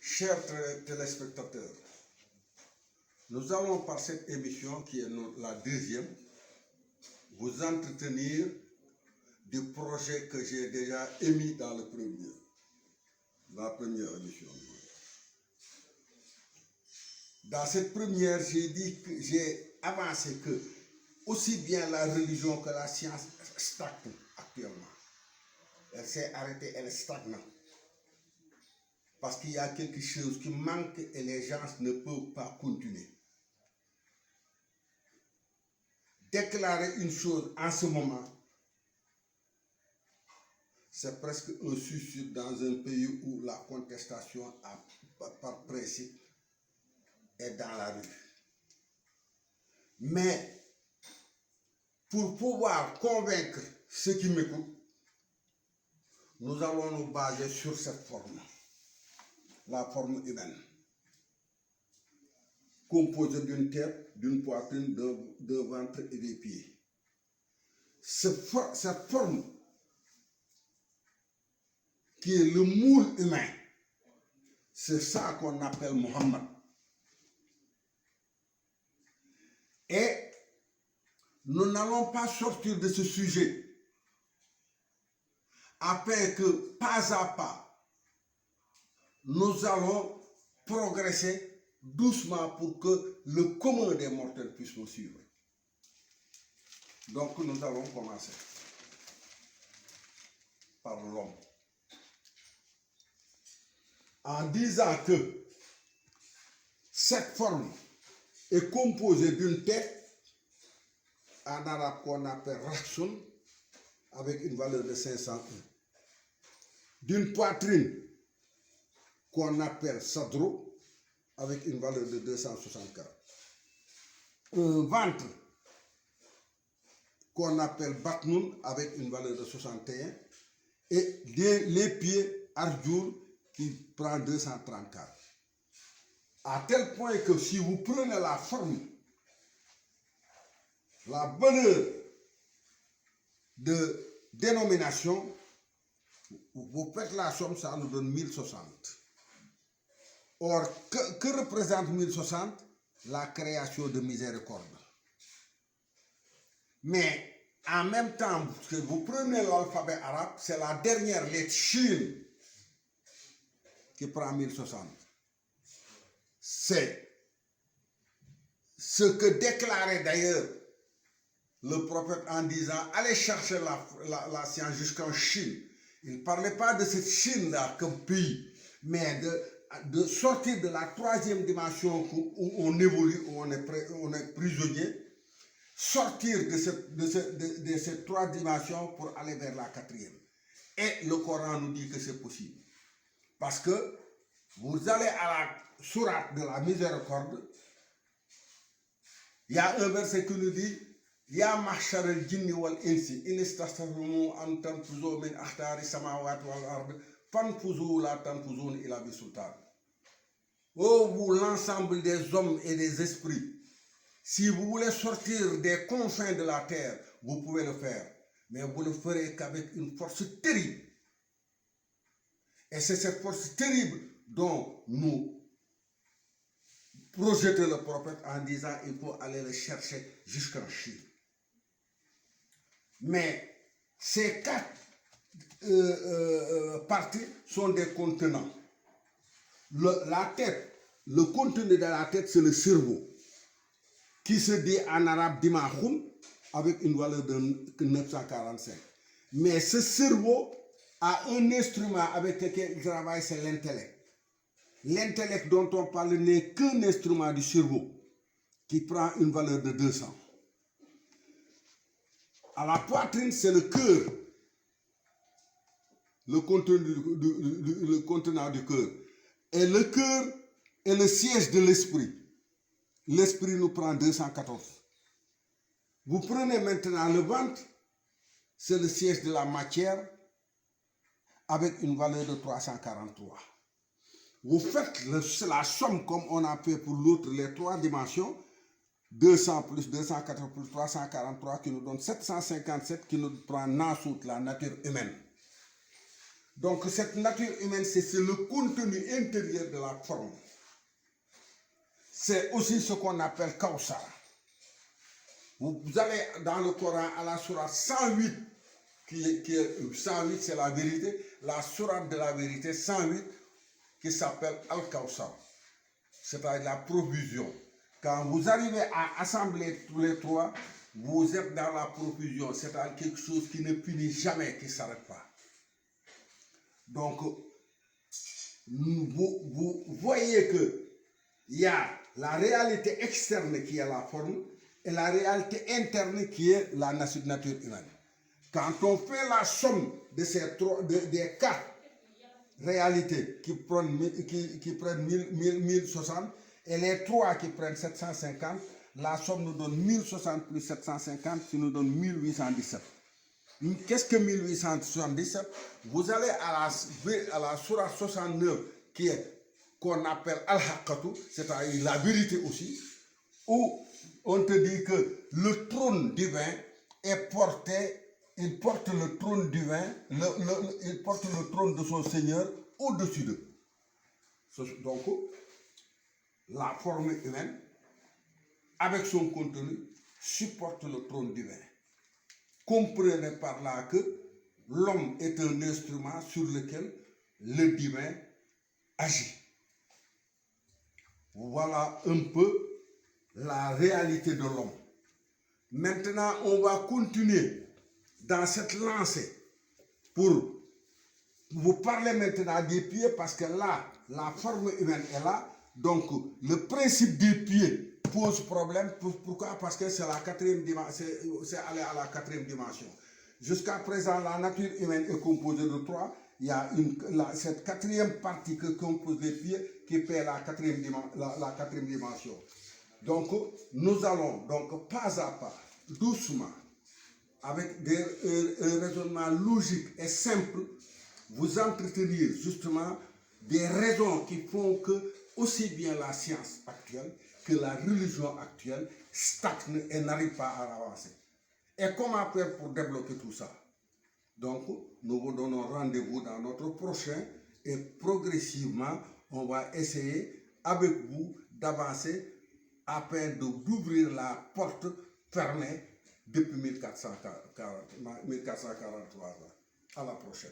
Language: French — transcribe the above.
Chers téléspectateurs, nous allons par cette émission qui est la deuxième, vous entretenir du projet que j'ai déjà émis dans la première émission. Dans cette première, j'ai avancé que aussi bien la religion que la science stagnent actuellement. Elle s'est arrêtée, elle stagne. Parce qu'il y a quelque chose qui manque et les gens ne peuvent pas continuer. Déclarer une chose en ce moment, c'est presque un suicide dans un pays où la contestation par principe est dans la rue. Mais pour pouvoir convaincre ceux qui m'écoutent, nous allons nous baser sur cette forme, la forme humaine, composée d'une tête, d'une poitrine, d'un ventre et des pieds. Cette forme qui est le moule humain, c'est ça qu'on appelle Mohammed. Et nous n'allons pas sortir de ce sujet afin que pas à pas, nous allons progresser doucement pour que le commun des mortels puisse nous suivre. Donc nous allons commencer par l'homme. En disant que cette forme est composée d'une tête, en arabe qu'on appelle Rasun, avec une valeur de 501. D'une poitrine qu'on appelle Sadro, avec une valeur de 264. Un ventre qu'on appelle Batnoun, avec une valeur de 61. Et les pieds Arjul, qui prend 234. À tel point que si vous prenez la forme, la valeur de dénomination, vous faites la somme, ça nous donne 1060. Or, que représente 1060? La création de miséricorde. Mais en même temps que vous prenez l'alphabet arabe, c'est la dernière lettre Shin qui prend 1060. C'est ce que déclarait d'ailleurs le prophète en disant allez chercher la science jusqu'en Chine. Il ne parlait pas de cette Chine-là comme pays, mais de sortir de la troisième dimension où on évolue, où on est prisonnier, sortir de ces trois dimensions pour aller vers la quatrième. Et le Coran nous dit que c'est possible. Parce que vous allez à la sourate de la miséricorde, il y a un verset qui nous dit Ya mahshar al-jinni wal-insi in istastaghfiru an tanfuzu min akhtari samawati wal-ard fanfuzu la tanfuzun illa bi sultan. Oh vous l'ensemble des hommes et des esprits, si vous voulez sortir des confins de la terre, vous pouvez le faire, mais vous le ferez qu'avec une force terrible. Et c'est cette force terrible dont nous projetons le prophète en disant il faut aller le chercher jusqu'en Chine. Mais ces quatre parties sont des contenants. La tête, le contenu de la tête, c'est le cerveau, qui se dit en arabe Dimahoum, avec une valeur de 945. Mais ce cerveau a un instrument avec lequel il travaille, c'est l'intellect. L'intellect dont on parle n'est qu'un instrument du cerveau qui prend une valeur de 200. À la poitrine, c'est le cœur, le contenant du cœur. Et le cœur est le siège de l'esprit. L'esprit nous prend 214. Vous prenez maintenant le ventre, c'est le siège de la matière avec une valeur de 343. Vous faites la somme comme on a fait pour l'autre, les trois dimensions, 200 plus 280 plus 343 qui nous donne 757 qui nous prend Nassout, la nature humaine. Donc cette nature humaine, c'est le contenu intérieur de la forme. C'est aussi ce qu'on appelle Kawsar. Vous allez dans le Coran à la sourate 108, qui est 108, c'est la vérité, la sourate de la vérité 108, qui s'appelle Al-Kawsar, c'est-à-dire la provision. Quand vous arrivez à assembler tous les trois, vous êtes dans la provision, c'est-à-dire quelque chose qui ne finit jamais, qui ne s'arrête pas. Donc, vous voyez qu'il y a la réalité externe qui est la forme et la réalité interne qui est la nature humaine. Quand on fait la somme de ces des quatre réalités qui prennent 1060 et les trois qui prennent 750, la somme nous donne 1060 plus 750 qui nous donne 1817. Qu'est-ce que 1877? Vous allez à la sourate 69 qu'on appelle Al-Haqqatu, c'est-à-dire la vérité aussi, où on te dit que le trône divin est porté, il porte le trône divin, il porte le trône de son Seigneur au-dessus d'eux. Donc, la forme humaine, avec son contenu, supporte le trône divin. Comprenez par là que l'homme est un instrument sur lequel le divin agit. Voilà un peu la réalité de l'homme. Maintenant, on va continuer dans cette lancée pour vous parler maintenant des pieds, parce que là, la forme humaine est là. Donc, le principe des pieds pose problème. Pourquoi? Parce que c'est la quatrième dimension, c'est aller à la quatrième dimension. Jusqu'à présent, la nature humaine est composée de trois. Il y a cette quatrième partie que compose les pieds qui fait la quatrième dimension. Donc, nous allons donc pas à pas, doucement, avec un raisonnement logique et simple, vous entretenir justement des raisons qui font que aussi bien la science actuelle que la religion actuelle stagne et n'arrive pas à avancer. Et comment faire pour débloquer tout ça? Donc, nous vous donnons rendez-vous dans notre prochain et progressivement, on va essayer avec vous d'avancer afin d'ouvrir la porte fermée depuis 1443 ans. À la prochaine.